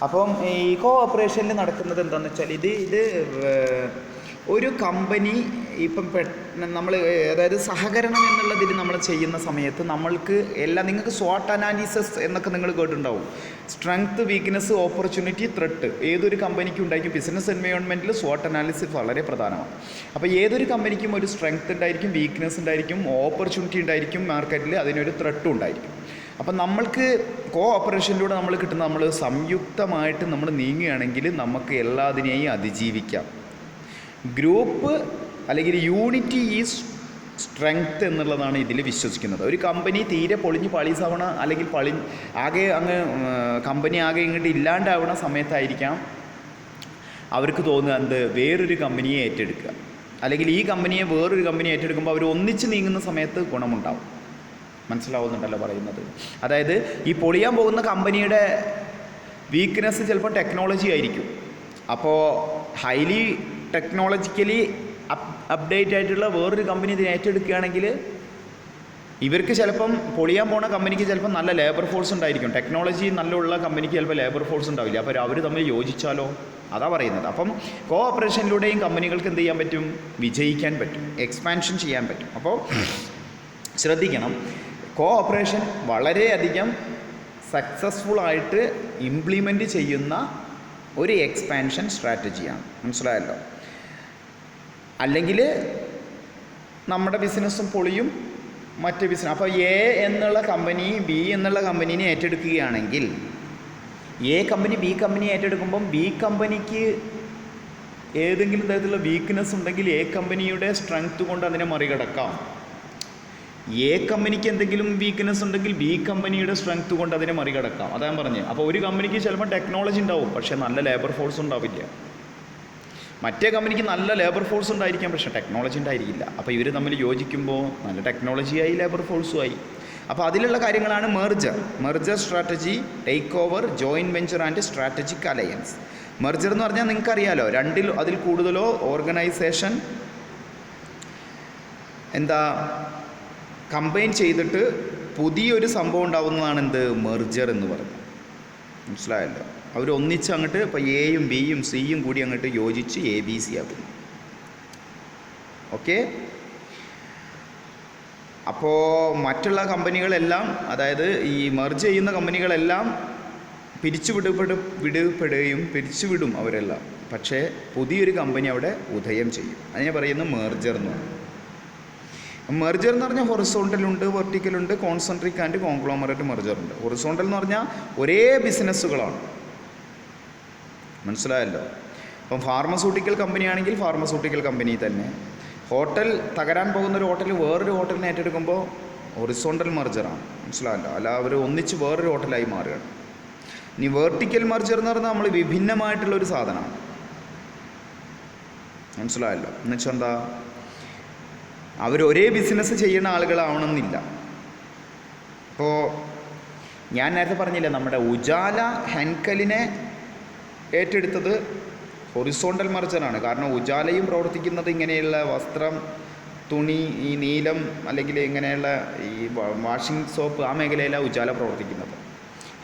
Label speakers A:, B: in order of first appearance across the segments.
A: അപ്പം ഈ കോഓപ്പറേഷനിൽ നടക്കുന്നത് എന്താണെന്ന് വെച്ചാൽ ഇത് ഒരു കമ്പനി ഇപ്പം നമ്മൾ അതായത് സഹകരണം എന്നുള്ളതിൽ നമ്മൾ ചെയ്യുന്ന സമയത്ത് നമ്മൾക്ക് എല്ലാം നിങ്ങൾക്ക് SWOT അനാലിസിസ് എന്നൊക്കെ നിങ്ങൾ കേട്ടിട്ടുണ്ടാവും. Strength, weakness, opportunity, threat. ഏതൊരു കമ്പനിക്കും ഉണ്ടായിരിക്കും. ബിസിനസ് എൻവയോൺമെൻറ്റിൽ SWOT അനാലിസിസ് വളരെ പ്രധാനമാണ്. അപ്പോൾ ഏതൊരു കമ്പനിക്കും ഒരു സ്ട്രെങ്ത് ഉണ്ടായിരിക്കും, വീക്ക്നെസ് ഉണ്ടായിരിക്കും, ഓപ്പർച്യൂണിറ്റി ഉണ്ടായിരിക്കും, മാർക്കറ്റിൽ അതിനൊരു ത്രെട്ടും ഉണ്ടായിരിക്കും. അപ്പം നമ്മൾക്ക് കോഓപ്പറേഷനിലൂടെ നമ്മൾ കിട്ടുന്ന നമ്മൾ സംയുക്തമായിട്ട് നമ്മൾ നീങ്ങുകയാണെങ്കിൽ നമുക്ക് എല്ലാത്തിനെയും അതിജീവിക്കാം. ഗ്രൂപ്പ് അല്ലെങ്കിൽ യൂണിറ്റി ഈസ് സ്ട്രെങ്ത് എന്നുള്ളതാണ് ഇതിൽ വിശ്വസിക്കുന്നത്. ഒരു കമ്പനി തീരെ പൊളിഞ്ഞ് പാളീസാവണ അല്ലെങ്കിൽ ആകെ അങ്ങ് കമ്പനി ആകെ ഇങ്ങോട്ട് ഇല്ലാണ്ടാവണ സമയത്തായിരിക്കാം അവർക്ക് തോന്നുക എന്ത് വേറൊരു കമ്പനിയെ ഏറ്റെടുക്കുക, അല്ലെങ്കിൽ ഈ കമ്പനിയെ വേറൊരു കമ്പനി ഏറ്റെടുക്കുമ്പോൾ അവർ ഒന്നിച്ച് നീങ്ങുന്ന സമയത്ത് ഗുണമുണ്ടാവും. മനസ്സിലാവുന്നുണ്ടല്ലോ പറയുന്നത്? അതായത് ഈ പൊളിയാൻ പോകുന്ന കമ്പനിയുടെ വീക്ക്നെസ് ചിലപ്പോൾ ടെക്നോളജി ആയിരിക്കും. അപ്പോൾ ഹൈലി ടെക്നോളജിക്കലി അപ്ഡേറ്റ് ആയിട്ടുള്ള വേറൊരു കമ്പനി ഇതിനെ ഏറ്റെടുക്കുകയാണെങ്കിൽ ഇവർക്ക് ചിലപ്പം പൊളിയാൻ പോണ കമ്പനിക്ക് ചിലപ്പം നല്ല ലേബർ ഫോഴ്സ് ഉണ്ടായിരിക്കും. ടെക്നോളജി നല്ല കമ്പനിക്ക് ചിലപ്പോൾ ലേബർ ഫോഴ്സ് ഉണ്ടാവില്ല. അപ്പോൾ അവർ തമ്മിൽ യോജിച്ചാലോ? അതാ പറയുന്നത്. അപ്പം കോഓപ്പറേഷനിലൂടെയും കമ്പനികൾക്ക് എന്ത് ചെയ്യാൻ പറ്റും? വിജയിക്കാൻ പറ്റും, എക്സ്പാൻഷൻ ചെയ്യാൻ പറ്റും. അപ്പോൾ ശ്രദ്ധിക്കണം, കോഓപ്പറേഷൻ വളരെയധികം സക്സസ്ഫുള്ളായിട്ട് ഇംപ്ലിമെൻറ്റ് ചെയ്യുന്ന ഒരു എക്സ്പാൻഷൻ സ്ട്രാറ്റജിയാണ്. മനസ്സിലായല്ലോ? അല്ലെങ്കിൽ നമ്മുടെ ബിസിനസ്സും പൊളിയും, മറ്റ് ബിസിനസ്. അപ്പോൾ എ എന്നുള്ള കമ്പനി ബി എന്നുള്ള കമ്പനീനെ ഏറ്റെടുക്കുകയാണെങ്കിൽ എ കമ്പനി ബി കമ്പനി ഏറ്റെടുക്കുമ്പം ബി കമ്പനിക്ക് ഏതെങ്കിലും തരത്തിലുള്ള വീക്ക്നെസ് ഉണ്ടെങ്കിൽ എ കമ്പനിയുടെ സ്ട്രെങ്ത് കൊണ്ട് അതിനെ മറികടക്കാം. എ കമ്പനിക്ക് എന്തെങ്കിലും വീക്ക്നെസ് ഉണ്ടെങ്കിൽ ബി കമ്പനിയുടെ സ്ട്രെങ്ത് കൊണ്ട് അതിനെ മറികടക്കാം. അതാ ഞാൻ പറഞ്ഞത്. അപ്പോൾ ഒരു കമ്പനിക്ക് ചിലപ്പോൾ ടെക്നോളജി ഉണ്ടാവും, പക്ഷേ നല്ല ലേബർ ഫോഴ്സ് ഉണ്ടാവില്ല. മറ്റേ കമ്പനിക്ക് നല്ല ലേബർ ഫോഴ്സ് ഉണ്ടായിരിക്കാം, പക്ഷേ ടെക്നോളജി ഉണ്ടായിരിക്കില്ല. അപ്പോൾ ഇവർ തമ്മിൽ യോജിക്കുമ്പോൾ നല്ല ടെക്നോളജിയായി ലേബർ ഫോഴ്സുമായി. അപ്പോൾ അതിലുള്ള കാര്യങ്ങളാണ് merger strategy, take over, joint venture and strategic alliance. Merger എന്ന് പറഞ്ഞാൽ നിങ്ങൾക്കറിയാലോ, അതിൽ കൂടുതലോ ഓർഗനൈസേഷൻ കമ്പൈൻ ചെയ്തിട്ട് പുതിയൊരു സംഭവം ഉണ്ടാവുന്നതാണ് മെർജർ എന്ന് പറയുന്നത്. മനസ്സിലായല്ലോ? അവർ ഒന്നിച്ച് അങ്ങോട്ട് ഇപ്പോൾ എയും ബിയും സിയും കൂടി അങ്ങോട്ട് യോജിച്ച് ABC ആക്കുന്നു. ഓക്കെ. അപ്പോൾ മറ്റുള്ള കമ്പനികളെല്ലാം, അതായത് ഈ മെർജ് ചെയ്യുന്ന കമ്പനികളെല്ലാം പിരിച്ചുവിടും അവരെല്ലാം. പക്ഷേ പുതിയൊരു കമ്പനി അവിടെ ഉദയം ചെയ്യും. അതിനെ പറയുന്നത് മെർജർ എന്ന് പറയും. മെർജർ എന്ന് പറഞ്ഞാൽ ഹൊറിസോണ്ടലുണ്ട്, വെർട്ടിക്കലുണ്ട്, കോൺസെൻട്രിക് ആൻഡ് കോൺഗ്ലോമറേറ്റ് മെർജറുണ്ട്. ഹൊറിസോണ്ടൽ എന്ന് പറഞ്ഞാൽ ഒരേ ബിസിനസ്സുകളാണ്. മനസ്സിലായല്ലോ? അപ്പം ഫാർമസ്യൂട്ടിക്കൽ കമ്പനിയാണെങ്കിൽ ഫാർമസ്യൂട്ടിക്കൽ കമ്പനി തന്നെ. ഹോട്ടൽ തകരാൻ പോകുന്ന ഒരു ഹോട്ടൽ വേറൊരു ഹോട്ടലിനെ ഏറ്റെടുക്കുമ്പോൾ ഹൊറിസോണ്ടൽ മെർജറാണ്. മനസ്സിലായല്ലോ? അല്ല അവർ ഒന്നിച്ച് വേറൊരു ഹോട്ടലായി മാറുകയാണ്. ഇനി വെർട്ടിക്കൽ മെർജർ എന്ന് പറഞ്ഞാൽ നമ്മൾ വിഭിന്നമായിട്ടുള്ളൊരു സാധനമാണ്. മനസ്സിലായല്ലോ? എന്നുവെച്ചാൽ എന്താ, അവർ ഒരേ ബിസിനസ് ചെയ്യുന്ന ആളുകളാവണമെന്നില്ല. ഇപ്പോൾ ഞാൻ നേരത്തെ പറഞ്ഞില്ലേ, നമ്മുടെ ഉജാല ഹെൻകലിനെ ഏറ്റെടുത്തത് ഹൊറിസോണ്ടൽ മെർജറാണ്. കാരണം ഉജാലയും പ്രവർത്തിക്കുന്നത് ഇങ്ങനെയുള്ള വസ്ത്രം, തുണി, ഈ നീലം അല്ലെങ്കിൽ ഇങ്ങനെയുള്ള ഈ വാഷിംഗ് സോപ്പ്, ആ മേഖലയിലാണ് ഉജാല പ്രവർത്തിക്കുന്നത്.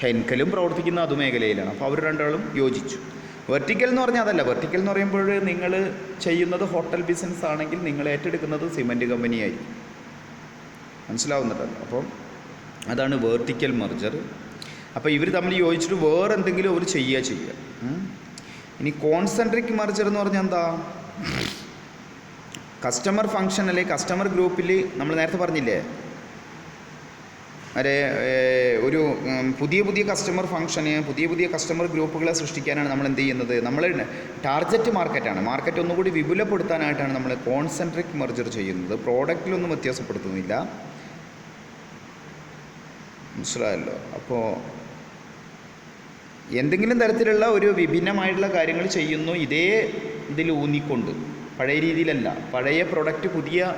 A: ഹെൻകലും പ്രവർത്തിക്കുന്ന അത് മേഖലയിലാണ്. അപ്പോൾ അവർ രണ്ടാളും യോജിച്ചു. വെർട്ടിക്കൽ എന്ന് പറഞ്ഞാൽ അതല്ല. വെർട്ടിക്കൽ എന്ന് പറയുമ്പോൾ നിങ്ങൾ ചെയ്യുന്നത് ഹോട്ടൽ ബിസിനസ് ആണെങ്കിൽ നിങ്ങൾ ഏറ്റെടുക്കുന്നത് സിമൻറ്റ് കമ്പനിയായിരിക്കും. മനസ്സിലാവുന്നുണ്ടല്ലോ? അപ്പം അതാണ് വെർട്ടിക്കൽ മെർജർ. അപ്പോൾ ഇവർ തമ്മിൽ യോജിച്ചിട്ട് വേറെ എന്തെങ്കിലും അവർ ചെയ്യുക. ഇനി കോൺസെൻട്രിക് മെർജർ എന്ന് പറഞ്ഞാൽ എന്താ, കസ്റ്റമർ ഫംഗ്ഷൻ അല്ലെങ്കിൽ കസ്റ്റമർ ഗ്രൂപ്പിൽ നമ്മൾ നേരത്തെ പറഞ്ഞില്ലേ, ഒരു പുതിയ കസ്റ്റമർ ഫംഗ്ഷന്, പുതിയ കസ്റ്റമർ ഗ്രൂപ്പുകളെ സൃഷ്ടിക്കാനാണ് നമ്മൾ എന്ത് ചെയ്യുന്നത്. നമ്മൾ ടാർഗറ്റ് മാർക്കറ്റ് ഒന്നുകൂടി വിപുലപ്പെടുത്താനായിട്ടാണ് നമ്മൾ കോൺസെൻട്രിക് മെർജർ ചെയ്യുന്നത്. പ്രോഡക്റ്റിലൊന്നും വ്യത്യാസപ്പെടുത്തുന്നില്ല. മനസ്സിലായല്ലോ? അപ്പോൾ എന്തെങ്കിലും തരത്തിലുള്ള ഒരു വിഭിന്നമായിട്ടുള്ള കാര്യങ്ങൾ ചെയ്യുന്നു, ഇതേ ഇതിൽ ഊന്നിക്കൊണ്ട്, പഴയ രീതിയിലല്ല. പഴയ പ്രൊഡക്റ്റ് പുതിയ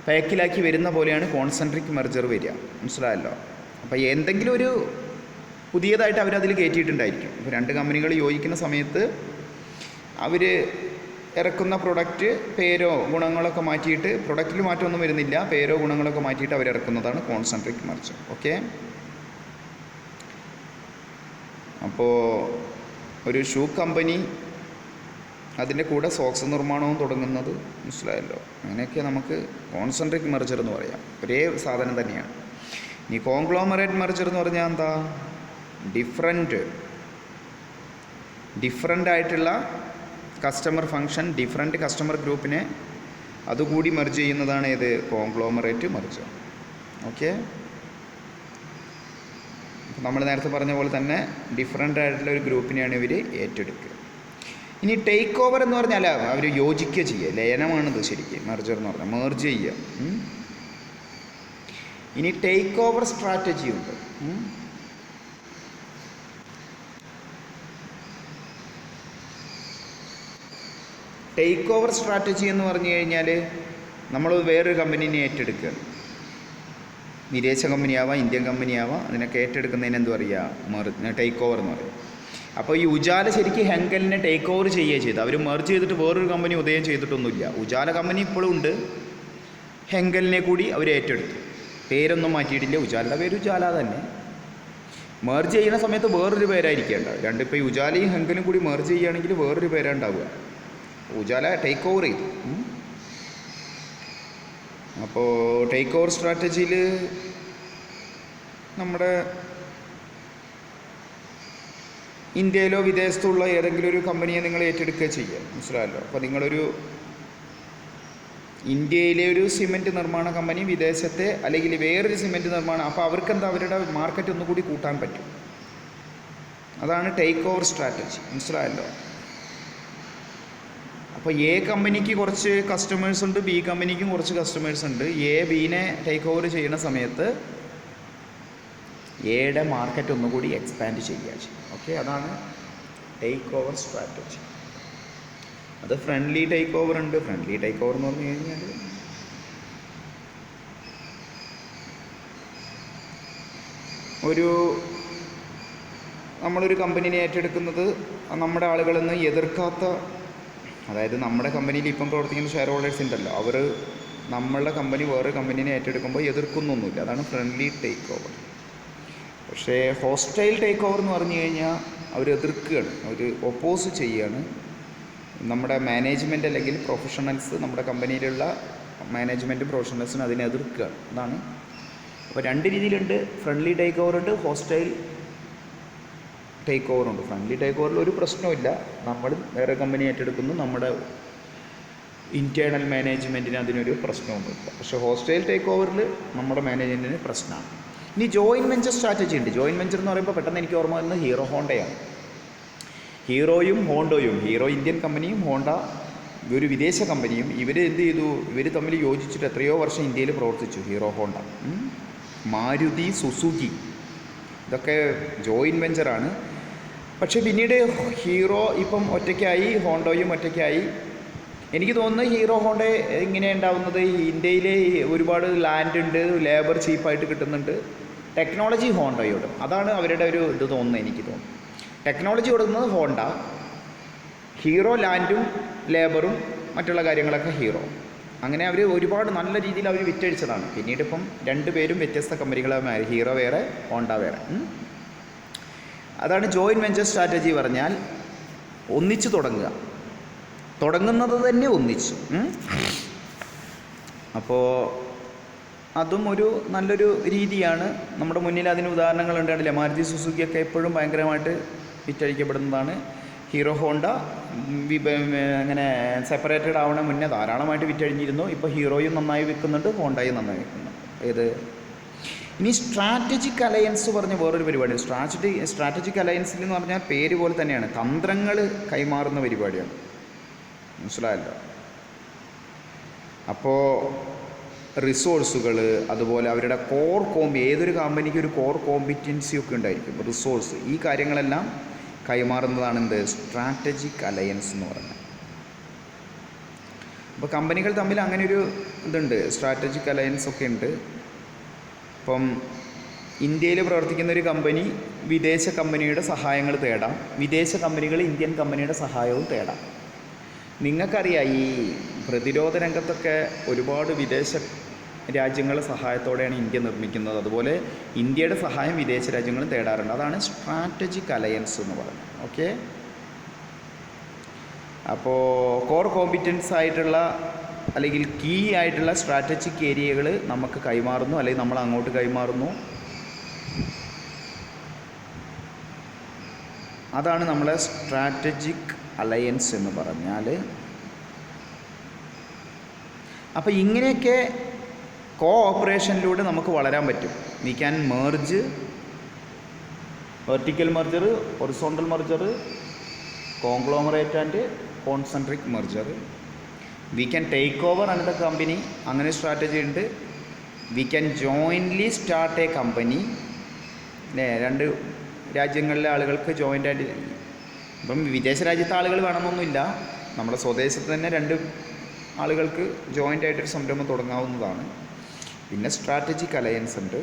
A: പാക്കിലാക്കി വരുന്ന പോലെയാണ് കോൺസെൻട്രിക് മെർജർ വരിക. മനസ്സിലായല്ലോ? അപ്പോൾ എന്തെങ്കിലും ഒരു പുതിയതായിട്ട് അവരതിൽ കയറ്റിയിട്ടുണ്ടായിരിക്കും. ഇപ്പോൾ രണ്ട് കമ്പനികൾ യോജിക്കുന്ന സമയത്ത് അവർ ഇറക്കുന്ന പ്രൊഡക്റ്റ് പേരോ ഗുണങ്ങളൊക്കെ മാറ്റിയിട്ട്, പ്രൊഡക്റ്റിൽ മാറ്റമൊന്നും വരുന്നില്ല, പേരോ ഗുണങ്ങളൊക്കെ മാറ്റിയിട്ട് അവരിറക്കുന്നതാണ് കോൺസെൻട്രിക് മെർജർ. ഓക്കെ. അപ്പോൾ ഒരു ഷൂ കമ്പനി അതിൻ്റെ കൂടെ സോക്സ് നിർമ്മാണവും തുടങ്ങുന്നത്, മനസ്സിലായല്ലോ. അങ്ങനെയൊക്കെ നമുക്ക് കോൺസെൻട്രിക് മെർജർ എന്ന് പറയാം. ഒരേ സാധനം തന്നെയാണ്. ഈ കോൺഗ്ലോമറേറ്റ് മെർജർ എന്ന് പറഞ്ഞാൽ എന്താ? ഡിഫറൻ്റ് ആയിട്ടുള്ള കസ്റ്റമർ ഫങ്ഷൻ, ഡിഫറൻറ്റ് കസ്റ്റമർ ഗ്രൂപ്പിനെ അതുകൂടി മെർജ് ചെയ്യുന്നതാണ് ഏത്? Conglomerate merger. ഓക്കെ, നമ്മൾ നേരത്തെ പറഞ്ഞ പോലെ തന്നെ ഡിഫറൻ്റ് ആയിട്ടുള്ള ഒരു ഗ്രൂപ്പിനെയാണ് ഇവർ ഏറ്റെടുക്കുക. ഇനി ടേക്ക് ഓവർ എന്ന് പറഞ്ഞാൽ അവർ യോജിക്കുക ചെയ്യുക, ലയനമാണിത് ശരിക്കും മെർജർ എന്ന് പറഞ്ഞാൽ, മെർജ് ചെയ്യുക. ഇനി ടേക്ക് ഓവർ സ്ട്രാറ്റജി ഉണ്ട്. ടേക്ക് ഓവർ സ്ട്രാറ്റജി എന്ന് പറഞ്ഞു കഴിഞ്ഞാൽ നമ്മൾ വേറൊരു കമ്പനീനെ ഏറ്റെടുക്കുക. വിദേശ കമ്പനിയാവാം, ഇന്ത്യൻ കമ്പനിയാവാം. അതിനൊക്കെ ഏറ്റെടുക്കുന്നതിന് എന്ത് പറയുക? ടേക്ക് ഓവർ എന്ന് പറയും. അപ്പോൾ ഈ ഉജാല ശരിക്കും ഹെങ്കലിനെ ടേക്ക് ഓവർ ചെയ്യുകയാണ് ചെയ്തത്. അവർ മെർജ് ചെയ്തിട്ട് വേറൊരു കമ്പനി ഉദയം ചെയ്തിട്ടൊന്നുമില്ല. ഉജാല കമ്പനി ഇപ്പോഴും ഉണ്ട്, ഹെങ്കലിനെ കൂടി അവർ ഏറ്റെടുത്തു. പേരൊന്നും മാറ്റിയിട്ടില്ല, ഉജാലയുടെ പേര് ഉജാല തന്നെ. മെർജ് ചെയ്യുന്ന സമയത്ത് വേറൊരു പേരായിരിക്കും ഉണ്ടാവുക. രണ്ടിപ്പോൾ ഈ ഉജാലയും ഹെങ്കലും കൂടി മെർജ് ചെയ്യുകയാണെങ്കിൽ വേറൊരു പേരാണ് ഉണ്ടാവുക. ഉജാല ടേക്ക് ഓവർ ചെയ്തു. അപ്പോൾ ടേക്ക് ഓവർ സ്ട്രാറ്റജിയിൽ നമ്മുടെ ഇന്ത്യയിലോ വിദേശത്തുള്ള ഏതെങ്കിലും ഒരു കമ്പനിയെ നിങ്ങൾ ഏറ്റെടുക്കുക ചെയ്യുക, മനസ്സിലായല്ലോ. അപ്പോൾ നിങ്ങളൊരു ഇന്ത്യയിലെ ഒരു സിമെൻറ്റ് നിർമ്മാണ കമ്പനി വിദേശത്തെ അല്ലെങ്കിൽ വേറൊരു സിമെൻറ്റ് നിർമ്മാണം, അപ്പോൾ അവർക്കെന്താ അവരുടെ മാർക്കറ്റ് ഒന്നുകൂടി കൂട്ടാൻ പറ്റും. അതാണ് ടേക്ക് ഓവർ സ്ട്രാറ്റജി, മനസ്സിലായല്ലോ. അപ്പോൾ എ കമ്പനിക്ക് കുറച്ച് കസ്റ്റമേഴ്സ് ഉണ്ട്, ബി കമ്പനിക്കും കുറച്ച് കസ്റ്റമേഴ്സ് ഉണ്ട്. എ ബീനെ ടേക്ക് ഓവർ ചെയ്യുന്ന സമയത്ത് എയുടെ മാർക്കറ്റ് ഒന്നുകൂടി എക്സ്പാൻഡ് ചെയ്യുക ചെയ്യും. ഓക്കെ, അതാണ് ടേക്ക് ഓവർ സ്ട്രാറ്റജി. അത് ഫ്രണ്ട്ലി ടേക്ക് ഓവർ ഉണ്ട്. ഫ്രണ്ട്ലി ടേക്ക് ഓവർ എന്ന് പറഞ്ഞു കഴിഞ്ഞാൽ നമ്മളൊരു കമ്പനിനെ ഏറ്റെടുക്കുന്നത് നമ്മുടെ ആളുകളൊന്നും എതിർക്കാത്ത, അതായത് നമ്മുടെ കമ്പനിയിൽ ഇപ്പം പ്രവർത്തിക്കുന്ന ഷെയർ ഹോൾഡേഴ്സ് ഉണ്ടല്ലോ, അവർ നമ്മളുടെ കമ്പനി വേറെ കമ്പനീനെ ഏറ്റെടുക്കുമ്പോൾ എതിർക്കുന്നൊന്നുമില്ല. അതാണ് ഫ്രണ്ട്ലി ടേക്ക് ഓവർ. പക്ഷേ ഹോസ്റ്റൈൽ ടേക്ക് ഓവർ എന്ന് പറഞ്ഞു കഴിഞ്ഞാൽ അവർ എതിർക്കുകയാണ്, അവർ ഒപ്പോസ് ചെയ്യുകയാണ്. നമ്മുടെ മാനേജ്മെൻറ്റ് അല്ലെങ്കിൽ പ്രൊഫഷണൽസ്, നമ്മുടെ കമ്പനിയിലുള്ള മാനേജ്മെൻറ്റ് പ്രൊഫഷണൽസിന് അതിനെ എതിർക്കുകയാണ്. അതാണ്. അപ്പോൾ രണ്ട് രീതിയിലുണ്ട്. ഫ്രണ്ട്ലി ടേക്ക് ഓവർ ഉണ്ട്, ഹോസ്റ്റൈൽ ടേക്ക് ഓവർ ഉണ്ട്. ഫ്രണ്ട്ലി ടേക്ക് ഓവറിൽ ഒരു പ്രശ്നമില്ല. നമ്മൾ വേറെ കമ്പനി ഏറ്റെടുക്കുന്നു, നമ്മുടെ ഇൻറ്റേർണൽ മാനേജ്മെൻറ്റിന് അതിനൊരു പ്രശ്നമൊന്നുമില്ല. പക്ഷേ ഹോസ്റ്റൈൽ ടേക്ക് ഓവറിൽ നമ്മുടെ മാനേജ്മെൻറ്റിന് പ്രശ്നമാണ്. ഇനി ജോയിൻറ്റ് വെഞ്ചർ സ്ട്രാറ്റജി ഉണ്ട്. ജോയിൻറ്റ് വെഞ്ചർ എന്ന് പറയുമ്പോൾ പെട്ടെന്ന് എനിക്ക് ഓർമ്മ വരുന്നത് ഹീറോ ഹോണ്ടയാണ്. ഹീറോയും ഹോണ്ടോയും, ഹീറോ ഇന്ത്യൻ കമ്പനിയും ഹോണ്ട ഒരു വിദേശ കമ്പനിയും, ഇവർ എന്ത് ചെയ്തു? ഇവർ തമ്മിൽ യോജിച്ചിട്ട് എത്രയോ വർഷം ഇന്ത്യയിൽ പ്രവർത്തിച്ചു. ഹീറോ ഹോണ്ട, മാരുതി സുസുക്കി, ഇതൊക്കെ ജോയിൻറ്റ് വെഞ്ചറാണ്. പക്ഷേ പിന്നീട് ഹീറോ ഇപ്പം ഒറ്റയ്ക്കായി, ഹോണ്ടോയും ഒറ്റയ്ക്കായി. എനിക്ക് തോന്നുന്നു ഹീറോ ഹോണ്ട ഇങ്ങനെ ഉണ്ടാവുന്നത്, ഇന്ത്യയിൽ ഒരുപാട് ലാൻഡ് ഉണ്ട്, ലേബർ ചീപ്പായിട്ട് കിട്ടുന്നുണ്ട്. ടെക്നോളജി ഹോണ്ടയോട്, അതാണ് അവരുടെ ഒരു ഇത് തോന്നുന്നത്. എനിക്ക് തോന്നുന്നു ടെക്നോളജി കൊടുക്കുന്നത് ഹോണ്ട, ഹീറോ ലാൻഡും ലേബറും മറ്റുള്ള കാര്യങ്ങളൊക്കെ ഹീറോ. അങ്ങനെ അവർ ഒരുപാട് നല്ല രീതിയിൽ അവർ വിറ്റഴിച്ചതാണ്. പിന്നീട് ഇപ്പം രണ്ടുപേരും വ്യത്യസ്ത കമ്പനികളായി മാറി, ഹീറോ വേറെ ഹോണ്ട വേറെ. അതാണ് ജോയിൻറ്റ് വെഞ്ചർ സ്ട്രാറ്റജി പറഞ്ഞാൽ. ഒന്നിച്ച് തുടങ്ങുന്നത് തന്നെ ഒന്നിച്ച്. അപ്പോൾ അതും ഒരു നല്ലൊരു രീതിയാണ്. നമ്മുടെ മുന്നിൽ അതിന് ഉദാഹരണങ്ങൾ ഉണ്ടായിട്ടില്ല. മാരുതി സുസുക്കിയൊക്കെ എപ്പോഴും ഭയങ്കരമായിട്ട് വിറ്റഴിക്കപ്പെടുന്നതാണ്. ഹീറോ ഹോണ്ട അങ്ങനെ സെപ്പറേറ്റഡ് ആവണ മുന്നേ ധാരാളമായിട്ട് വിറ്റഴിഞ്ഞിരുന്നു. ഇപ്പോൾ ഹീറോയും നന്നായി വിൽക്കുന്നുണ്ട്, ഹോണ്ടയും നന്നായി വിൽക്കുന്നുണ്ട്. ഏത് ഇനി സ്ട്രാറ്റജിക് അലയൻസ് പറഞ്ഞ വേറൊരു പരിപാടി. സ്ട്രാറ്റജിക് അലയൻസിൽ എന്ന് പറഞ്ഞാൽ പേര് പോലെ തന്നെയാണ്, തന്ത്രങ്ങൾ കൈമാറുന്ന പരിപാടിയാണ്, മനസ്സിലായല്ലോ. അപ്പോൾ റിസോഴ്സുകൾ, അതുപോലെ അവരുടെ ഏതൊരു കമ്പനിക്ക് ഒരു കോർ കോമ്പിറ്റൻസിയൊക്കെ ഉണ്ടായിരിക്കും, റിസോഴ്സ്, ഈ കാര്യങ്ങളെല്ലാം കൈമാറുന്നതാണ് എന്ത്? സ്ട്രാറ്റജിക് അലയൻസ് എന്ന് പറയുന്നത്. അപ്പോൾ കമ്പനികൾ തമ്മിൽ അങ്ങനെ ഒരു ഇതുണ്ട്, സ്ട്രാറ്റജിക് അലയൻസ് ഒക്കെ ഉണ്ട്. ഇപ്പം ഇന്ത്യയിൽ പ്രവർത്തിക്കുന്ന ഒരു കമ്പനി വിദേശ കമ്പനിയുടെ സഹായങ്ങൾ തേടാം, വിദേശ കമ്പനികൾ ഇന്ത്യൻ കമ്പനിയുടെ സഹായവും തേടാം. നിങ്ങൾക്കറിയാം, ഈ പ്രതിരോധ രംഗത്തൊക്കെ ഒരുപാട് വിദേശ രാജ്യങ്ങളുടെ സഹായത്തോടെയാണ് ഇന്ത്യ നിർമ്മിക്കുന്നത്. അതുപോലെ ഇന്ത്യയുടെ സഹായം വിദേശ രാജ്യങ്ങളും തേടാറുണ്ട്. അതാണ് സ്ട്രാറ്റജിക് അലയൻസ് എന്ന് പറയുന്നത്. ഓക്കെ. അപ്പോൾ കോർ കോമ്പിറ്റൻസ് ആയിട്ടുള്ള അല്ലെങ്കിൽ കീ ആയിട്ടുള്ള സ്ട്രാറ്റജിക് ഏരിയകൾ നമുക്ക് കൈമാറുന്നു, അല്ലെങ്കിൽ നമ്മൾ അങ്ങോട്ട് കൈമാറുന്നു. അതാണ് നമ്മളെ സ്ട്രാറ്റജിക് അലയൻസ് എന്ന് പറഞ്ഞാൽ. അപ്പോൾ ഇങ്ങനെയൊക്കെ കോഓപ്പറേഷനിലൂടെ നമുക്ക് വളരാൻ പറ്റും. We can merge, vertical merger, horizontal merger, conglomerate and concentric merger. We can take over another company, അങ്ങനെ സ്ട്രാറ്റജി ഉണ്ട്. We can jointly start A company. അല്ലേ, രണ്ട് രാജ്യങ്ങളിലെ ആളുകൾക്ക് ജോയിൻ്റായിട്ട്, ഇപ്പം വിദേശ രാജ്യത്തെ ആളുകൾ വേണമെന്നൊന്നുമില്ല, നമ്മുടെ സ്വദേശത്ത് തന്നെ രണ്ട് ആളുകൾക്ക് ജോയിൻ്റായിട്ടൊരു സംരംഭം തുടങ്ങാവുന്നതാണ്. പിന്നെ സ്ട്രാറ്റജിക് അലയൻസ് ഉണ്ട്.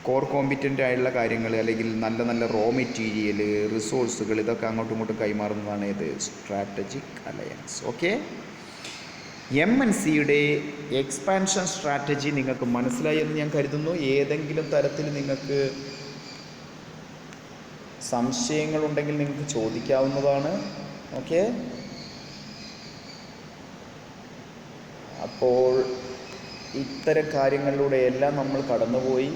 A: കോർ കോമ്പിറ്റൻ്റ് ആയിട്ടുള്ള കാര്യങ്ങൾ അല്ലെങ്കിൽ നല്ല നല്ല റോ മെറ്റീരിയൽ, റിസോഴ്സുകൾ, ഇതൊക്കെ അങ്ങോട്ടും ഇങ്ങോട്ടും കൈമാറുന്നതാണ് ഇത് സ്ട്രാറ്റജിക് അലയൻസ്. ഓക്കെ, MNCയുടെ എക്സ്പാൻഷൻ സ്ട്രാറ്റജി നിങ്ങൾക്ക് മനസ്സിലായി എന്ന് ഞാൻ കരുതുന്നു. ഏതെങ്കിലും തരത്തിൽ നിങ്ങൾക്ക് സംശയങ്ങളുണ്ടെങ്കിൽ നിങ്ങൾക്ക് ചോദിക്കാവുന്നതാണ്. ഓക്കെ, അപ്പോൾ ഇത്തരം കാര്യങ്ങളിലൂടെ എല്ലാം നമ്മൾ കടന്നുപോയി.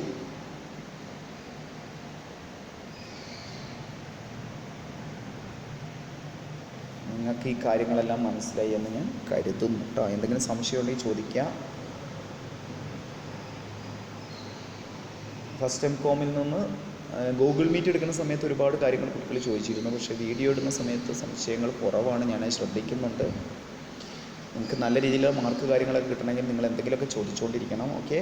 A: നിങ്ങൾക്ക് ഈ കാര്യങ്ങളെല്ലാം മനസ്സിലായി എന്ന് ഞാൻ കരുതുന്നു കേട്ടോ. എന്തെങ്കിലും സംശയം ഉണ്ടെങ്കിൽ ചോദിക്കുക. ഫസ്റ്റ് MCOMൽ നിന്ന് ഗൂഗിൾ മീറ്റ് എടുക്കുന്ന സമയത്ത് ഒരുപാട് കാര്യങ്ങൾ കുട്ടികൾ ചോദിച്ചിരുന്നു. പക്ഷേ വീഡിയോ ഇടുന്ന സമയത്ത് സംശയങ്ങൾ കുറവാണ്, ഞാനത് ശ്രദ്ധിക്കുന്നുണ്ട്. നിങ്ങൾക്ക് നല്ല രീതിയിലുള്ള മാർക്ക് കാര്യങ്ങളൊക്കെ കിട്ടണമെങ്കിൽ നിങ്ങൾ എന്തെങ്കിലുമൊക്കെ ചോദിച്ചുകൊണ്ടിരിക്കണം. ഓക്കെ.